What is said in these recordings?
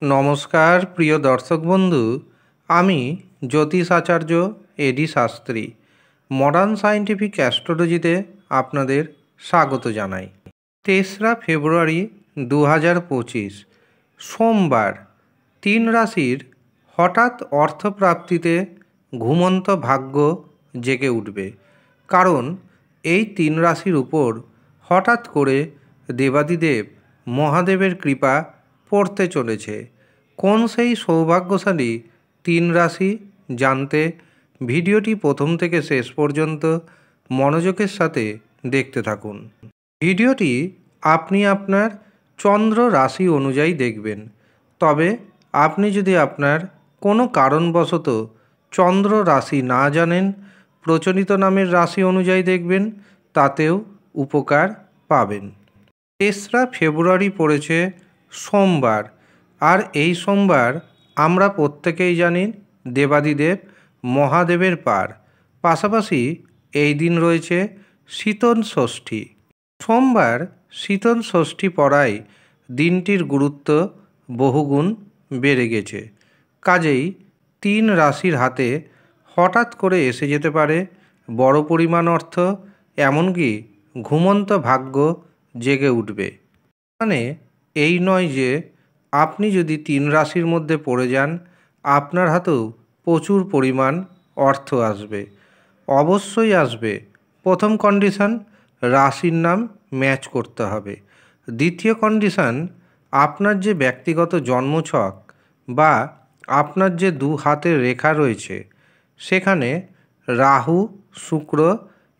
নমস্কার প্রিয় দর্শক বন্ধু, আমি জ্যোতিষ আচার্য এডি শাস্ত্রী মডার্ন সায়েন্টিফিক অ্যাস্ট্রোলজিতে আপনাদের স্বাগত জানাই। ৩রা ফেব্রুয়ারি ২০২৫ সোমবার, ৩ রাশির হঠাৎ অর্থপ্রাপ্তিতে ঘুমন্ত ভাগ্য জেগে উঠবে। কারণ এই ৩ রাশির উপর হঠাৎ করে দেবাদিদেব মহাদেবের কৃপা পড়তে চলেছে। কোন সেই সৌভাগ্যশালী ৩ রাশি জানতে ভিডিওটি প্রথম থেকে শেষ পর্যন্ত মনোযোগের সাথে দেখতে থাকুন। ভিডিওটি আপনি আপনার চন্দ্র রাশি অনুযায়ী দেখবেন। তবে আপনি যদি আপনার কোনো কারণবশত চন্দ্র রাশি না জানেন, প্রচলিত নামের রাশি অনুযায়ী দেখবেন, তাতেও উপকার পাবেন। ৩রা ফেব্রুয়ারি পড়েছে সোমবার, আর এই সোমবার আমরা প্রত্যেকেই জানি দেবাদিদেব মহাদেবের পার। পাশাপাশি এই দিন রয়েছে শীতল ষষ্ঠী। সোমবার শীতল ষষ্ঠী পড়ায় দিনটির গুরুত্ব বহুগুণ বেড়ে গেছে। কাজেই ৩ রাশির হাতে হঠাৎ করে এসে যেতে পারে বড় পরিমাণ অর্থ, এমনকি ঘুমন্ত ভাগ্য জেগে উঠবে। মানে এই নয় যে আপনি যদি ৩ রাশির মধ্যে পড়ে যান, আপনার হাতেও প্রচুর পরিমাণ অর্থ আসবে। অবশ্যই আসবে। প্রথম কন্ডিশন, রাশির নাম ম্যাচ করতে হবে। দ্বিতীয় কন্ডিশন, আপনার যে ব্যক্তিগত জন্মছক বা আপনার যে দু হাতের রেখা রয়েছে, সেখানে রাহু, শুক্র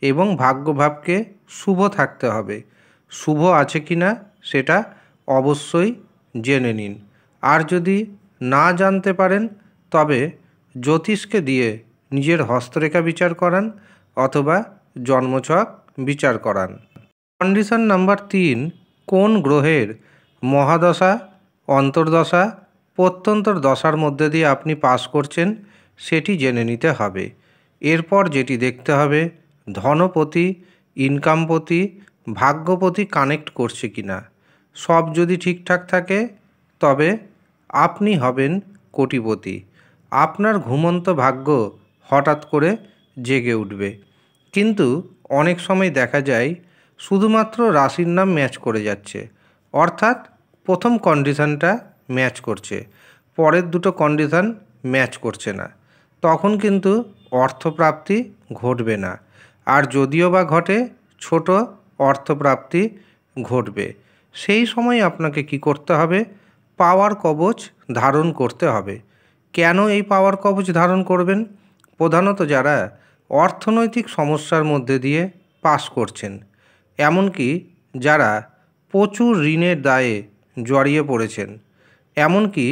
এবং ভাগ্যভাবকে শুভ থাকতে হবে। শুভ আছে কি না সেটা অবশ্যই জেনে নিন। আর যদি না জানতে পারেন, তবে জ্যোতিষকে দিয়ে নিজের হস্তরেখা বিচার করান অথবা জন্মছক বিচার করান। কন্ডিশন নাম্বার ৩, কোন গ্রহের মহাদশা, অন্তর্দশা, প্রত্যন্তর দশার মধ্যে দিয়ে আপনি পাস করছেন সেটি জেনে নিতে হবে। এরপর যেটি দেখতে হবে, ধনপতি, ইনকামপতি, ভাগ্যপতি কানেক্ট করছে কি না। সব যদি ঠিকঠাক থাকে তবে আপনি হবেন কোটিপতি। আপনার ঘুমন্ত ভাগ্য হঠাৎ করে জেগে উঠবে। কিন্তু অনেক সময় দেখা যায় শুধুমাত্র রাশির নাম ম্যাচ করে যাচ্ছে, অর্থাৎ প্রথম কন্ডিশনটা ম্যাচ করছে, পরের দুটো কন্ডিশন ম্যাচ করছে না। তখন কিন্তু অর্থপ্রাপ্তি ঘটবে না। আর যদিও বা ঘটে, ছোট অর্থপ্রাপ্তি ঘটবে। সেই সময় আপনাকে কি করতে হবে? পাওয়ার কবচ ধারণ করতে হবে। কেন এই পাওয়ার কবচ ধারণ করবেন? প্রধানত যারা অর্থনৈতিক সমস্যার মধ্যে দিয়ে পাস করছেন, এমনকি যারা প্রচুর ঋণের দায়ে জড়িয়ে পড়েছেন, এমনকি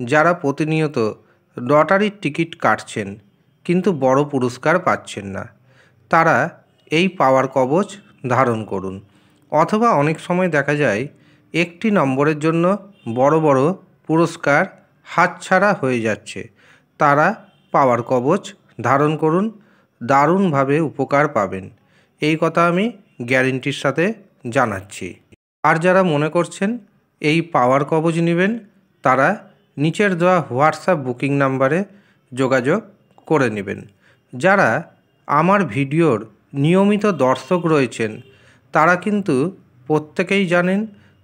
যারা প্রতিনিয়ত লটারির টিকিট কাটছেন কিন্তু বড় পুরস্কার পাচ্ছেন না, তারা এই পাওয়ার কবচ ধারণ করুন। অথবা অনেক সময় দেখা যায় একটি নম্বরের জন্য বড় বড় পুরস্কার হাতছাড়া হয়ে যাচ্ছে, তারা পাওয়ার কবচ ধারণ করুন, দারুণভাবে উপকার পাবেন। এই কথা আমি গ্যারেন্টির সাথে জানাচ্ছি। আর যারা মনে করছেন এই পাওয়ার কবচ নেবেন, তারা নিচের দেওয়া হোয়াটসঅ্যাপ বুকিং নাম্বারে যোগাযোগ করে নেবেন। যারা আমার ভিডিওর নিয়মিত দর্শক রয়েছেন, তারা কিন্তু প্রত্যেকেই জানেন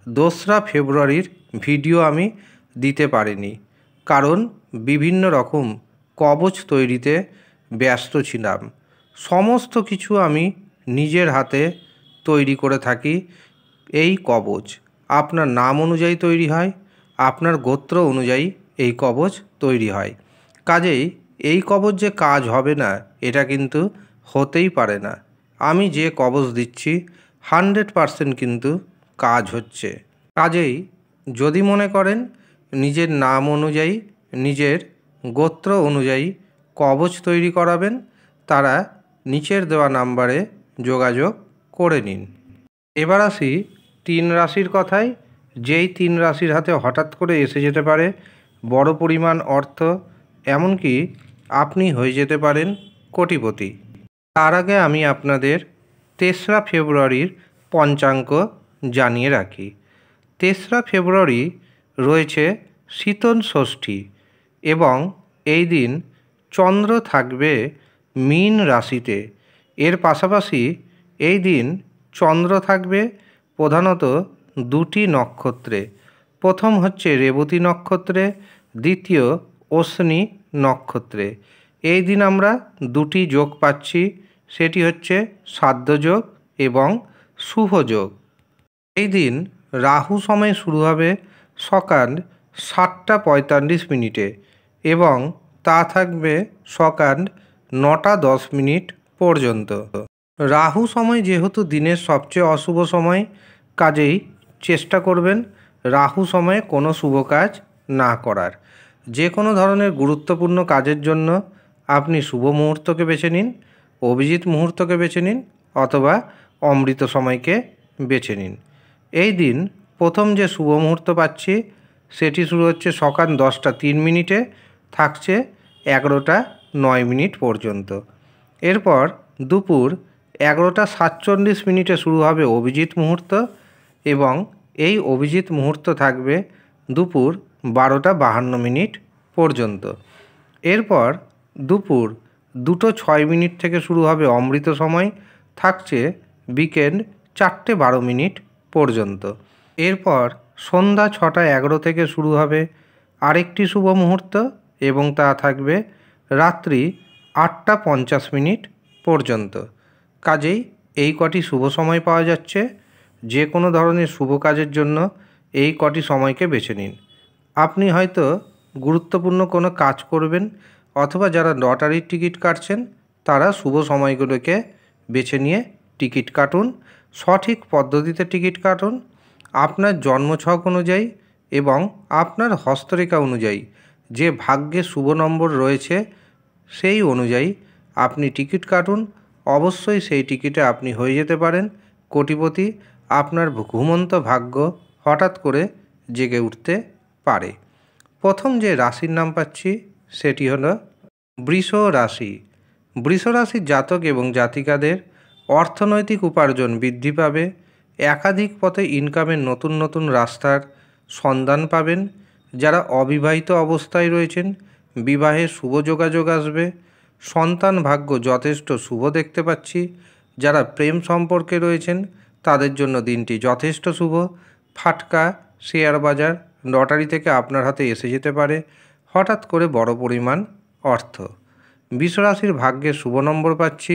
2রা ফেব্রুয়ারির ভিডিও আমি দিতে পারিনি, কারণ বিভিন্ন রকম কবচ তৈরিতে ব্যস্ত ছিলাম। সমস্ত কিছু আমি নিজের হাতে তৈরি করে থাকি। এই কবচ আপনার নাম অনুযায়ী তৈরি হয়, আপনার গোত্র অনুযায়ী এই কবচ তৈরি হয়। কাজেই এই কবচ যে কাজ হবে না, এটা কিন্তু হতেই পারে না। আমি যে কবচ দিচ্ছি 100% কিন্তু কাজ হচ্ছে। কাজেই যদি মনে করেন নিজের নাম অনুযায়ী, নিজের গোত্র অনুযায়ী কবচ তৈরি করাবেন, তারা নিচের দেওয়া নাম্বারে যোগাযোগ করে নিন। এবার আসি ৩ রাশির কথায়। যেই ৩ রাশির হাতে হঠাৎ করে এসে যেতে পারে বড় পরিমাণ অর্থ, এমনকি আপনি হয়ে যেতে পারেন কোটিপতি। তার আগে আমি আপনাদের ৩রা ফেব্রুয়ারির পঞ্চাঙ্গ জানিয়ে রাখি। ৩রা ফেব্রুয়ারি রয়েছে শীতল ষষ্ঠী এবং এই দিন চন্দ্র থাকবে মীন রাশিতে। এর পাশাপাশি এই দিন চন্দ্র থাকবে প্রধানত দুটি নক্ষত্রে। প্রথম হচ্ছে রেবতী নক্ষত্রে, দ্বিতীয় অশ্বিনী নক্ষত্রে। এই দিন আমরা দুটি যোগ পাচ্ছি, সেটি হচ্ছে শ্রাদ্ধ যোগ এবং শুভ যোগ। এই দিন রাহু সময় শুরু হবে সকাল 7:45 এবং তা থাকবে সকাল 9:10 পর্যন্ত। রাহু সময় যেহেতু দিনের সবচেয়ে অশুভ সময়, কাজেই চেষ্টা করবেন রাহু সময়ে কোনো শুভ কাজ না করার। যে কোনো ধরনের গুরুত্বপূর্ণ কাজের জন্য আপনি শুভ মুহূর্তকে বেছে নিন, অভিজিৎ মুহূর্তকে বেছে নিন অথবা অমৃত সময়কে বেছে নিন। এই দিন প্রথম যে শুভ মুহূর্ত পাচ্ছি সেটি শুরু হচ্ছে সকাল 10:03, থাকছে 11:09 পর্যন্ত। এরপর দুপুর 11:47 শুরু হবে অভিজিৎ মুহূর্ত এবং এই অভিজিৎ মুহূর্ত থাকবে দুপুর 12:52 পর্যন্ত। এরপর দুপুর 2:06 থেকে শুরু হবে অমৃত সময়, থাকছে বিকেল 4:12 পর্যন্ত। এরপর সন্ধ্যা 6:11 থেকে শুরু হবে আরেকটি শুভ মুহূর্ত এবং তা থাকবে রাত্রি 8:50 পর্যন্ত। কাজেই এই কটি শুভ সময় পাওয়া যাচ্ছে। যে কোনো ধরনের শুভ কাজের জন্য এই কটি সময়কে বেছে নিন। আপনি হয়তো গুরুত্বপূর্ণ কোনো কাজ করবেন অথবা যারা লটারির টিকিট কাটছেন তারা শুভ সময়গুলোকে বেছে নিয়ে টিকিট কাটুন। সঠিক পদ্ধতিতে টিকিট কাটুন। আপনার জন্মছক অনুযায়ী এবং আপনার হস্তরেখা অনুযায়ী যে ভাগ্যে শুভ নম্বর রয়েছে সেই অনুযায়ী আপনি টিকিট কাটুন। অবশ্যই সেই টিকিটে আপনি হয়ে যেতে পারেন কোটিপতি। আপনার ঘুমন্ত ভাগ্য হঠাৎ করে জেগে উঠতে পারে। প্রথম যে রাশির নাম পাচ্ছি সেটি হলো বৃষ রাশি। বৃষ রাশির জাতক এবং জাতিকাদের অর্থনৈতিক উপার্জন বৃদ্ধি পাবে। একাধিক পথে ইনকামের নতুন নতুন রাস্তার সন্ধান পাবেন। যারা অবিবাহিত অবস্থায় রয়েছেন বিবাহের শুভ যোগাযোগ আসবে। সন্তান ভাগ্য যথেষ্ট শুভ দেখতে পাচ্ছি। যারা প্রেম সম্পর্কে রয়েছেন তাদের জন্য দিনটি যথেষ্ট শুভ। ফাটকা, শেয়ার বাজার, লটারি থেকে আপনার হাতে এসে যেতে পারে হঠাৎ করে বড় পরিমাণ অর্থ। বৃষ রাশির ভাগ্যের শুভ নম্বর পাচ্ছি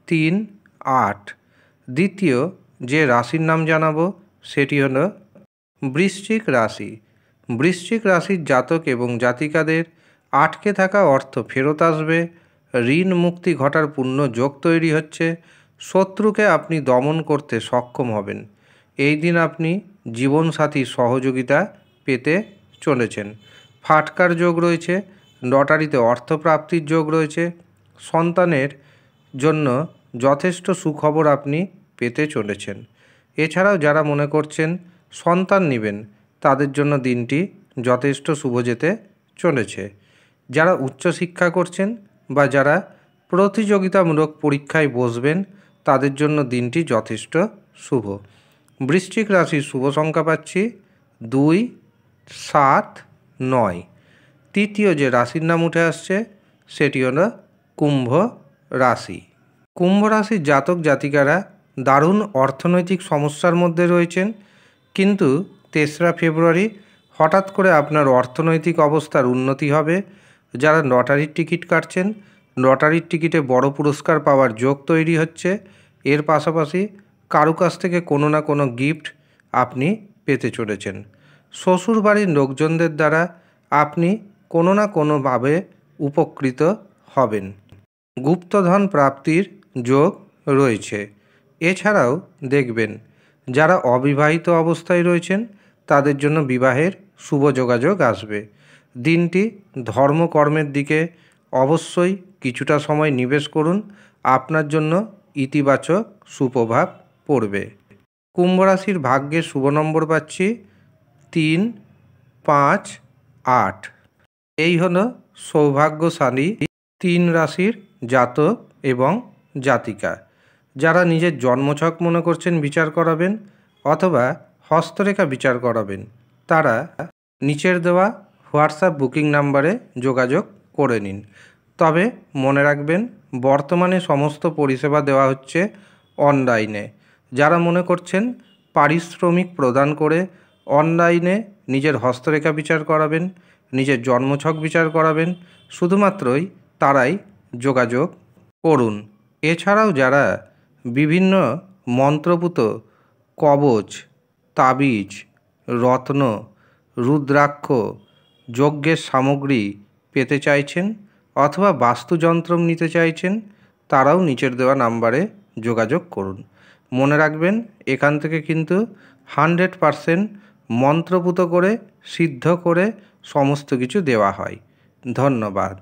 3, 8। দ্বিতীয় যে রাশির নাম জানাবো সেটি হলো বৃশ্চিক রাশি। বৃশ্চিক রাশির জাতক এবং জাতিকাদের আটকে থাকা অর্থ ফেরত আসবে। ঋণ মুক্তি ঘটার পূর্ণ যোগ তৈরি হচ্ছে। শত্রুকে আপনি দমন করতে সক্ষম হবেন। এই দিন আপনি জীবনসাথীর সহযোগিতা পেতে চলেছেন। ফাটকার যোগ রয়েছে। লটারিতে অর্থপ্রাপ্তির যোগ রয়েছে। সন্তানের জন্য যথেষ্ট সুখবর আপনি পেতে চলেছেন। এছাড়াও যারা মনে করছেন সন্তান নেবেন তাদের জন্য দিনটি যথেষ্ট শুভ যেতে চলেছে। যারা উচ্চশিক্ষা করছেন বা যারা প্রতিযোগিতামূলক পরীক্ষায় বসবেন তাদের জন্য দিনটি যথেষ্ট শুভ। বৃশ্চিক রাশির শুভ সংখ্যা পাচ্ছি 2, 7, 9। তৃতীয় যে রাশির নাম উঠে আসছে সেটি হলো কুম্ভ রাশি। কুম্ভ রাশির জাতক জাতিকারা দারুণ অর্থনৈতিক সমস্যার মধ্যে রয়েছেন, কিন্তু 3রা ফেব্রুয়ারি হঠাৎ করে আপনার অর্থনৈতিক অবস্থার উন্নতি হবে। যারা লটারির টিকিট কাটছেন লটারির টিকিটে বড় পুরস্কার পাওয়ার যোগ তৈরি হচ্ছে। এর পাশাপাশি কারো কাছ থেকে কোনো না কোনো গিফট আপনি পেতে চলেছেন। শ্বশুর বাড়ির লোকজনদের দ্বারা আপনি কোনো না কোনোভাবে উপকৃত হবেন। গুপ্তধন প্রাপ্তির যোগ রয়েছে। এছাড়াও দেখবেন যারা অবিবাহিত অবস্থায় রয়েছেন তাদের জন্য বিবাহের শুভ যোগাযোগ আসবে। দিনটি ধর্মকর্মের দিকে অবশ্যই কিছুটা সময় নিবেশ করুন। আপনার জন্য ইতিবাচক সুপ্রভাব পড়বে। কুম্ভ রাশির ভাগ্যের শুভ নম্বর পাচ্ছি 3, 5, 8। এই হলো সৌভাগ্যশালী 3 রাশির জাতক এবং জাতিকা। যারা নিজের জন্মছক মনে করছেন বিচার করাবেন অথবা হস্তরেখা বিচার করাবেন তারা নিচের দেওয়া হোয়াটসঅ্যাপ বুকিং নাম্বারে যোগাযোগ করে নিন। তবে মনে রাখবেন, বর্তমানে সমস্ত পরিষেবা দেওয়া হচ্ছে অনলাইনে। যারা মনে করছেন পারিশ্রমিক প্রদান করে অনলাইনে নিজের হস্তরেখা বিচার করাবেন, নিজের জন্মছক বিচার করাবেন, শুধুমাত্রই তারাই যোগাযোগ করুন। এছাড়াও যারা বিভিন্ন মন্ত্রপুত কবচ, তাবিজ, রত্ন, রুদ্রাক্ষ, যজ্ঞের সামগ্রী পেতে চাইছেন অথবা বাস্তুযন্ত্র নিতে চাইছেন, তারাও নিচের দেওয়া নাম্বারে যোগাযোগ করুন। মনে রাখবেন, এখান থেকে কিন্তু 100% মন্ত্রপুত করে সিদ্ধ করে সমস্ত কিছু দেওয়া হয়। ধন্যবাদ।